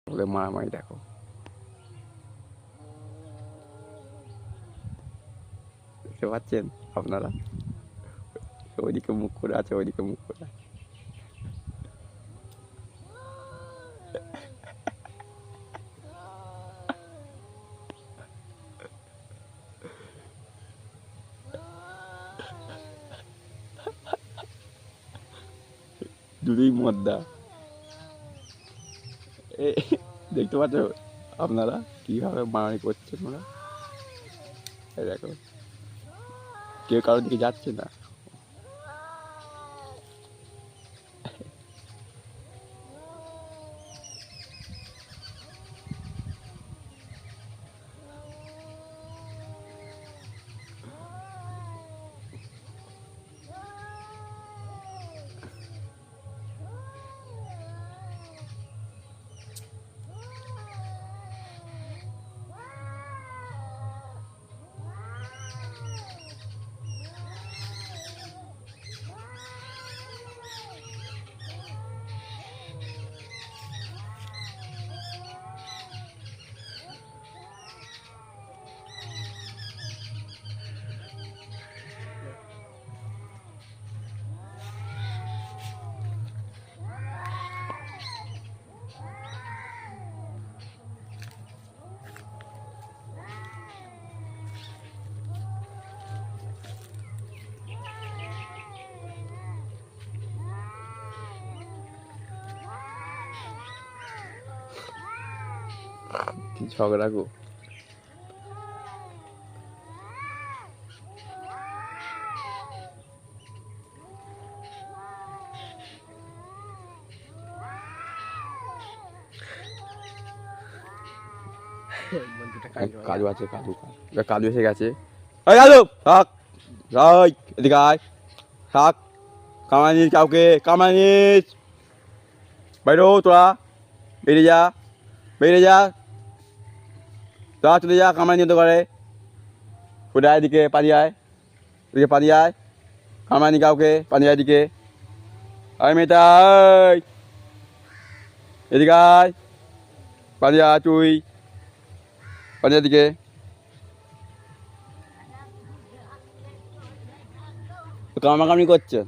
ওদের মারামারি দেখো। দেখতে পাচ্ছেন আপনারা? ওইদিকে মুখ করে আছে, ওইদিকে মুখ করে আছে। দুটোই মদ্দা। দেখতে পাচ্ছ আপনারা কীভাবে মারামারি করছেন ওরা? এই দেখো, কেউ কারোর দিকে যাচ্ছে না। কি ঝগড়া গো! কাজু আছে, কাজু কাজু এসে গেছে। কাজু থাক, এদিকে আয়, থাক। কামানিস কাউকে, কামানিস বাইরো, তোরা বেরিয়ে যা, বেরিয়ে যা, তোরা চলে যা। কামানি নিতে করে ওটা এদিকে পালিয়ে আয়, এদিকে পালিয়ে আয়। কামানি কাউকে, পালিয়ে আয় এদিকে। আয় মেয়েটা, এদিকে আয়, পালিয়ে আয় তুই, পালিয়ে দিকে। কামাকামি করছে।